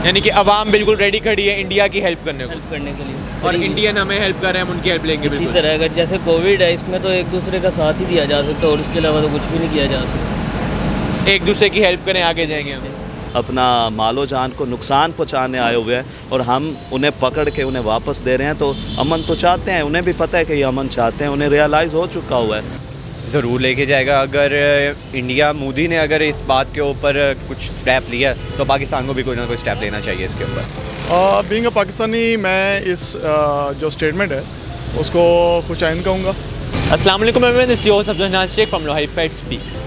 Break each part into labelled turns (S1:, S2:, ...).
S1: यानी कि अवाम बिल्कुल रेडी खड़ी है इंडिया की हेल्प करने
S2: के लिए
S1: और इंडियन हमें हेल्प कर रहे हैं, हम उनकी हेल्प लेंगे।
S2: इसी तरह अगर जैसे कोविड है, इसमें तो एक दूसरे का साथ ही दिया जा सकता है और उसके अलावा तो कुछ भी नहीं किया जा सकता।
S1: एक दूसरे की हेल्प करें, आगे जाएंगे हम।
S3: अपना मालो जान को नुकसान पहुंचाने आए हुए हैं और हम उन्हें पकड़ के उन्हें वापस दे रहे हैं, तो अमन तो चाहते हैं, उन्हें भी पता है कि ये अमन चाहते हैं, उन्हें रियलाइज़ हो चुका हुआ है।
S1: ज़रूर लेके जाएगा। अगर इंडिया मोदी ने अगर इस बात के ऊपर कुछ स्टेप लिया तो पाकिस्तान को भी कोई ना कोई स्टेप लेना चाहिए इसके ऊपर।
S4: बीइंग अ पाकिस्तानी, मैं इस जो स्टेटमेंट है उसको खुशाइन कहूँगा।
S1: अस्सलाम वालेकुम everyone, this is your Abdul Shaikh from लोहाईफाइड स्पीक्स।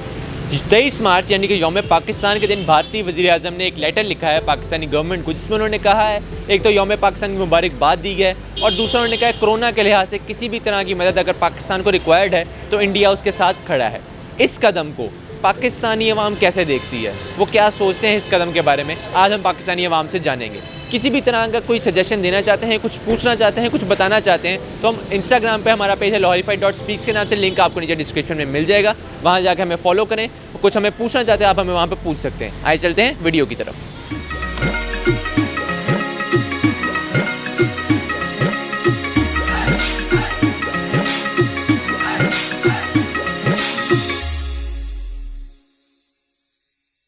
S1: 23 मार्च यानी कि यौम पाकिस्तान के दिन भारतीय वज़ीर आज़म ने एक लेटर लिखा है पाकिस्तानी गवर्नमेंट को, जिसमें उन्होंने कहा है एक तो यौम पाकिस्तान की मुबारकबाद दी है और दूसरा उन्होंने कहा है कोरोना के लिहाज से किसी भी तरह की मदद अगर पाकिस्तान को रिक्वायर्ड है तो इंडिया उसके साथ खड़ा है। इस कदम को पाकिस्तानी अवाम कैसे देखती है, वो क्या सोचते हैं इस कदम के बारे में, आज हम पाकिस्तानी अवाम से जानेंगे। किसी भी तरह का कोई सजेशन देना चाहते हैं, कुछ पूछना चाहते हैं, कुछ बताना चाहते हैं तो हम इंस्टाग्राम पे हमारा पेज है loharify.speaks के नाम से, लिंक आपको नीचे डिस्क्रिप्शन में मिल जाएगा, वहाँ जाकर हमें फॉलो करें। कुछ हमें पूछना चाहते हैं आप हमें वहाँ पे पूछ सकते हैं। आइए चलते हैं वीडियो की तरफ।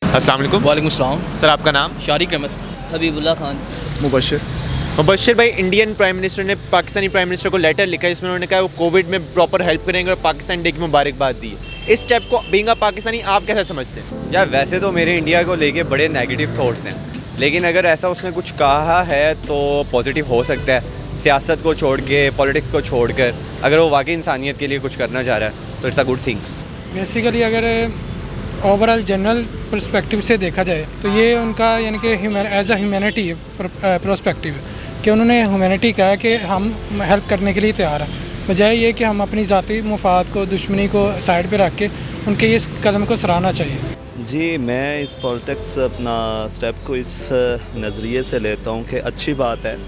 S1: अस्सलाम वालेकुम।
S2: वालेकुम सलाम।
S1: सर आपका नाम?
S2: शारिक अहमद। हबीबुल्लाह खान।
S4: मुबशिर
S1: भाई, इंडियन प्राइम मिनिस्टर ने पाकिस्तानी प्राइम मिनिस्टर को लेटर लिखा है जिसमें उन्होंने कहा वो कोविड में प्रॉपर हेल्प करेंगे और पाकिस्तान डे की मुबारकबाद दी है। इस स्टेप को बीइंग अ पाकिस्तानी आप कैसे समझते हैं?
S5: यार वैसे तो मेरे इंडिया को लेके बड़े नेगेटिव थॉट्स हैं, लेकिन अगर ऐसा उसने कुछ कहा है तो पॉजिटिव हो सकता है। सियासत को छोड़ के, पॉलिटिक्स को छोड़कर अगर वो वाकई इंसानियत के लिए कुछ करना चाह रहा है तो it's a good thing.
S6: Basically अगर ओवरऑल जनरल पर्सपेक्टिव से देखा जाए तो ये उनका यानी कि एज अ ह्यूमैनिटी पर्सपेक्टिव है कि उन्होंने ह्यूमैनिटी कहा कि हम हेल्प करने के लिए तैयार हैं, बजाय ये कि हम अपनी ज़ाती मुफाद को, दुश्मनी को साइड पे रख के उनके इस कदम को सराहना चाहिए।
S3: जी, मैं इस पॉलिटिक्स अपना स्टेप को इस नज़रिए से लेता हूँ कि अच्छी बात है,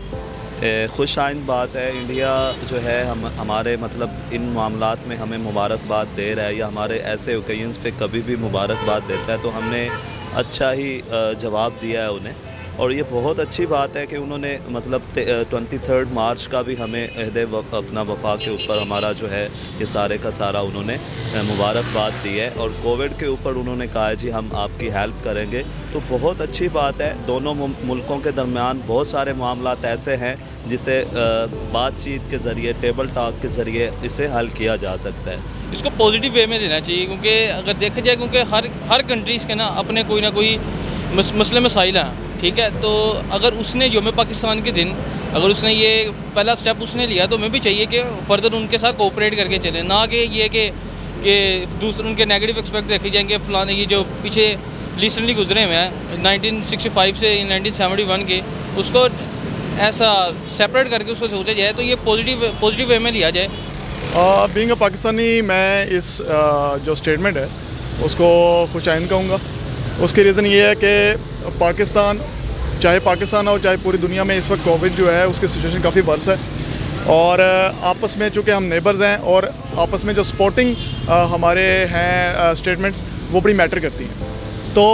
S3: खुश आइंद बात है। इंडिया जो है हमारे मतलब इन मामलात में हमें मुबारकबाद दे रहा है या हमारे ऐसे ओकेजन्स पे कभी भी मुबारकबाद देता है तो हमने अच्छा ही जवाब दिया है उन्हें, और ये बहुत अच्छी बात है कि उन्होंने मतलब 23 मार्च का भी हमें अपना वफा के ऊपर हमारा जो है ये सारे का सारा उन्होंने मुबारकबाद दी है, और कोविड के ऊपर उन्होंने कहा है जी हम आपकी हेल्प करेंगे, तो बहुत अच्छी बात है। दोनों मुल्कों के दरमियान बहुत सारे मामलात ऐसे हैं जिसे बातचीत के ज़रिए, टेबल टॉक के ज़रिए इसे हल किया जा सकता है।
S2: इसको पॉजिटिव वे में लेना चाहिए, क्योंकि अगर देखा जाए क्योंकि हर कंट्रीज़ के ना अपने कोई ना कोई मसले मसाइल हैं, ठीक है। तो अगर उसने यौम पाकिस्तान के दिन अगर उसने ये पहला स्टेप उसने लिया तो हमें भी चाहिए कि फर्दर उनके साथ कोऑपरेट करके चले, ना कि ये कि दूसरे उनके नेगेटिव एक्सपेक्ट देखे जाएंगे। फलाने ये जो पीछे रिसेंटली गुजरे हुए हैं 1965 से 1971 के, उसको ऐसा सेपरेट करके उसको सोचा जाए तो ये पॉजिटिव वे में लिया जाए।
S4: बीइंग अ पाकिस्तानी, मैं इस जो स्टेटमेंट है उसको खुशाइन कहूँगा। उसकी रीज़न ये है कि पाकिस्तान, चाहे पाकिस्तान हो चाहे पूरी दुनिया में इस वक्त कोविड जो है उसकी सिचुएशन काफ़ी वर्स है, और आपस में चूँकि हम नेबर्स हैं और आपस में जो सपोर्टिंग हमारे हैं स्टेटमेंट्स वो बड़ी मैटर करती हैं। तो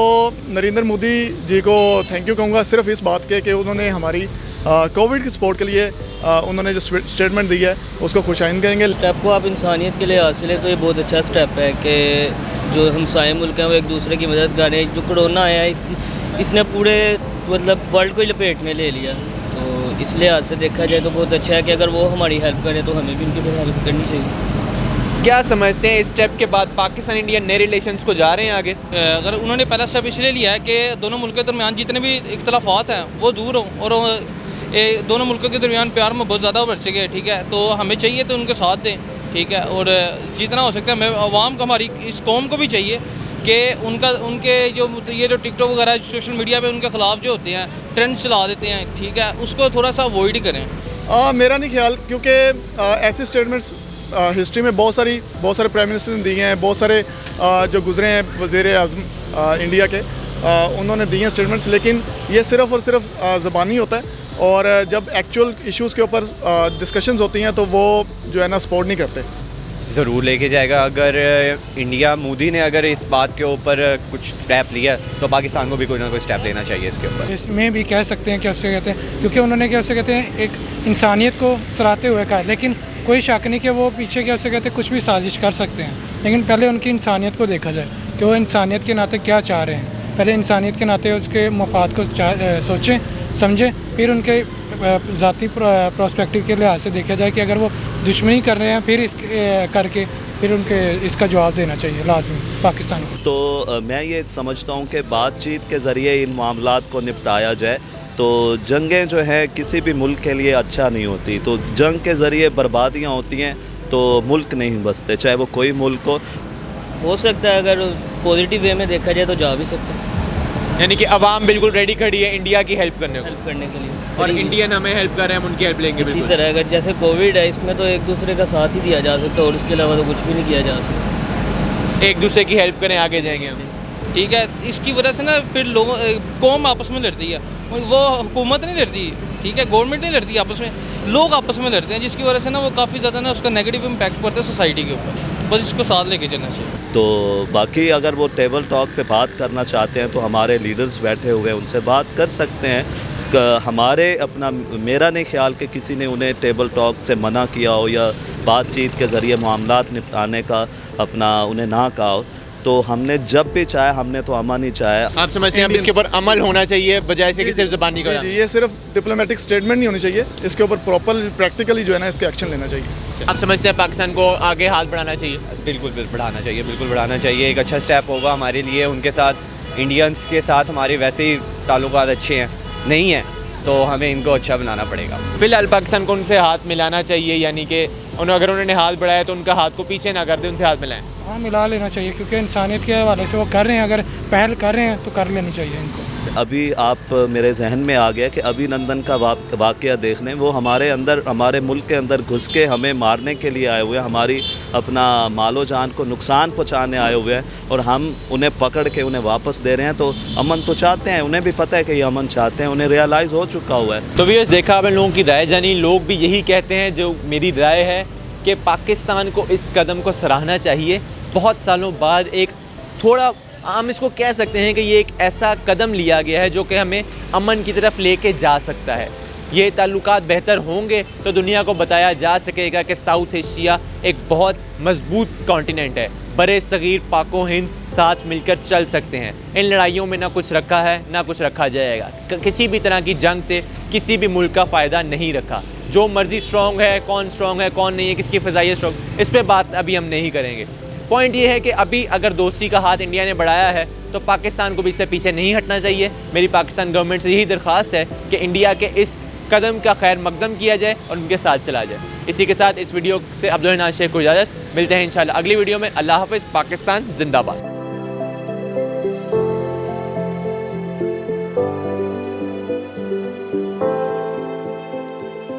S4: नरेंद्र मोदी जी को थैंक यू कहूँगा सिर्फ इस बात के कि उन्होंने हमारी कोविड की सपोर्ट के लिए उन्होंने जो स्टेटमेंट दी है उसको खुशाइन कहेंगे।
S2: स्टेप को आप इंसानियत के लिए हासिल है तो ये बहुत अच्छा स्टेप है कि जो हमसाए मुल्क हैं वो एक दूसरे की मदद कर रहे हैं। जो कोरोना आया है इसने पूरे मतलब वर्ल्ड को ही लपेट में ले लिया, तो इस लिहाज से देखा जाए तो बहुत अच्छा है कि अगर वो हमारी हेल्प करें तो हमें भी उनकी हेल्प करनी चाहिए।
S1: क्या समझते हैं इस स्टेप के बाद पाकिस्तान इंडिया नए रिलेशंस को जा रहे हैं आगे?
S2: अगर उन्होंने पहला स्टेप इसलिए लिया है कि दोनों मुल्कों के दरमियान जितने भी इख्तलाफात हैं वो दूर हों और दोनों मुल्कों के दरमियान प्यार में बहुत ज़्यादा बढ़ सके, ठीक है। तो हमें चाहिए तो उनके साथ दें, ठीक है, और जितना हो सकता है हमें आवाम को, हमारी इस कौम को भी चाहिए कि उनके जो ये जो टिकटॉक वगैरह सोशल मीडिया पे उनके ख़िलाफ़ जो होते हैं ट्रेंड चला देते हैं, ठीक है, उसको थोड़ा सा अवॉइड करें।
S4: मेरा नहीं ख्याल, क्योंकि ऐसे स्टेटमेंट्स हिस्ट्री में बहुत सारे प्राइम मिनिस्टर ने दिए हैं, बहुत सारे जो गुजरे हैं वज़ीर आज़म इंडिया के, उन्होंने दिए हैं स्टेटमेंट्स, लेकिन ये सिर्फ़ और सिर्फ ज़बानी होता है, और जब एक्चुअल इश्यूज़ के ऊपर डिस्कशंस होती हैं तो वो जो है ना सपोर्ट नहीं करते।
S5: ज़रूर लेके जाएगा। अगर इंडिया मोदी ने अगर इस बात के ऊपर कुछ स्टेप लिया तो पाकिस्तान को भी कोई ना कोई स्टेप लेना चाहिए इसके ऊपर।
S6: इसमें भी कह सकते हैं, क्या उससे कहते हैं, क्योंकि उन्होंने क्या उससे कहते हैं एक इंसानियत को सराहते हुए कहा, लेकिन कोई शक नहीं कि वो पीछे क्या उससे कहते हैं कुछ भी साजिश कर सकते हैं, लेकिन पहले उनकी इंसानियत को देखा जाए कि वो इंसानियत के नाते क्या चाह रहे हैं। पहले इंसानियत के नाते उसके मफाद को सोचें समझें, फिर उनके ज़ाती प्रोस्पेक्टिव के लिहाज से देखा जाए कि अगर वो दुश्मनी कर रहे हैं फिर इस करके फिर उनके इसका जवाब देना चाहिए लाजमी पाकिस्तान को।
S3: तो मैं ये समझता हूँ कि बातचीत के ज़रिए इन मामलात को निपटाया जाए। तो जंगें जो है किसी भी मुल्क के लिए अच्छा नहीं होती, तो जंग के ज़रिए बर्बादियाँ होती हैं तो मुल्क नहीं बसते, चाहे वो कोई मुल्क हो
S7: सकता है अगर पॉजिटिव वे में देखा जाए तो जा भी सकता है,
S1: यानी कि अवाम बिल्कुल रेडी खड़ी है इंडिया की हेल्प करने को,
S7: हेल्प करने के लिए,
S1: और इंडियन हमें हेल्प कर रहे हैं, हम उनकी हेल्प लेंगे
S7: इसी
S1: बिल्कुल।
S7: तरह अगर जैसे कोविड है इसमें तो एक दूसरे का साथ ही दिया जा सकता है और इसके अलावा तो कुछ भी नहीं किया जा सकता।
S1: एक दूसरे की हेल्प करें, आगे जाएंगे हम।
S2: ठीक है, इसकी वजह से ना फिर लोगों कौम आपस में लड़ती है, वो हुकूमत नहीं लड़ती, ठीक है, गवर्नमेंट नहीं लड़ती, आपस में लोग आपस में लड़ते हैं, जिसकी वजह से ना वो काफ़ी ज़्यादा ना उसका नेगेटिव इम्पैक्ट पड़ता है सोसाइटी के ऊपर। बस इसको साथ लेके चलना चाहिए।
S3: तो बाकी अगर वो टेबल टॉक पे बात करना चाहते हैं तो हमारे लीडर्स बैठे हुए हैं, उनसे बात कर सकते हैं। हमारे अपना मेरा नहीं ख्याल कि किसी ने उन्हें टेबल टॉक से मना किया हो या बातचीत के ज़रिए मामलात निपटाने का अपना उन्हें ना कहा हो। तो हमने जब भी चाहे हमने तो अमन ही चाहे।
S1: आप समझते हैं अब इसके ऊपर अमल होना चाहिए बजाय से कि सिर्फ ज़बानी का?
S4: जी, ये सिर्फ डिप्लोमेटिक स्टेटमेंट नहीं होनी चाहिए, इसके ऊपर प्रॉपर प्रैक्टिकली जो है ना इसके एक्शन लेना चाहिए।
S1: आप समझते हैं पाकिस्तान को आगे हाथ बढ़ाना चाहिए?
S5: बिल्कुल बढ़ाना चाहिए, बिल्कुल बढ़ाना चाहिए। एक अच्छा स्टेप होगा हमारे लिए। उनके साथ इंडियंस के साथ हमारे वैसे ही ताल्लुकात अच्छे हैं नहीं हैं, तो हमें इनको अच्छा बनाना पड़ेगा।
S1: फिलहाल पाकिस्तान को उनसे हाथ मिलाना चाहिए, यानी कि अगर उन्होंने हाथ बढ़ाया तो उनका हाथ को पीछे ना कर दे, उनसे हाथ मिलाएं।
S6: हाँ, मिला लेना चाहिए, क्योंकि इंसानियत के हवाले से वो कर रहे हैं, अगर पहल कर रहे हैं तो कर लेनी चाहिए इनको।
S3: अभी आप मेरे जहन में आ गया कि अभिनंदन का वाक़या देखने, वो हमारे अंदर हमारे मुल्क के अंदर घुस के हमें मारने के लिए आए हुए हैं, हमारी अपना मालो जान को नुकसान पहुंचाने आए हुए हैं, और हम उन्हें पकड़ के उन्हें वापस दे रहे हैं। तो अमन तो चाहते हैं, उन्हें भी पता है कि ये अमन चाहते हैं, उन्हें रियलाइज़ हो चुका हुआ है।
S1: तो व्यूअर्स, देखा आपने लोगों की राय जानी। लोग भी यही कहते हैं, जो मेरी राय है कि पाकिस्तान को इस कदम को सराहना चाहिए। बहुत सालों बाद एक थोड़ा हम इसको कह सकते हैं कि ये एक ऐसा कदम लिया गया है जो कि हमें अमन की तरफ लेके जा सकता है। ये ताल्लुकात बेहतर होंगे तो दुनिया को बताया जा सकेगा कि साउथ एशिया एक बहुत मजबूत कॉन्टिनेंट है। बड़े सगीर पाको हिंद साथ मिलकर चल सकते हैं। इन लड़ाइयों में ना कुछ रखा है ना कुछ रखा जाएगा। किसी भी तरह की जंग से किसी भी मुल्क का फ़ायदा नहीं रखा। जो मर्ज़ी स्ट्रॉन्ग है, कौन नहीं है, किसकी फ़िज़ाई स्ट्रॉन्ग, इस पर बात अभी हम नहीं करेंगे। पॉइंट ये है कि अभी अगर दोस्ती का हाथ इंडिया ने बढ़ाया है तो पाकिस्तान को भी इससे पीछे नहीं हटना चाहिए। मेरी पाकिस्तान गवर्नमेंट से यही दरख्वास्त है कि इंडिया के इस कदम का खैर मकदम किया जाए और उनके साथ चला जाए। इसी के साथ इस वीडियो से अब्दुल हन्नान शेख को इजाज़त। मिलते हैं इंशाल्लाह अगली वीडियो में। अल्लाह हाफ़िज़। पाकिस्तान जिंदाबाद।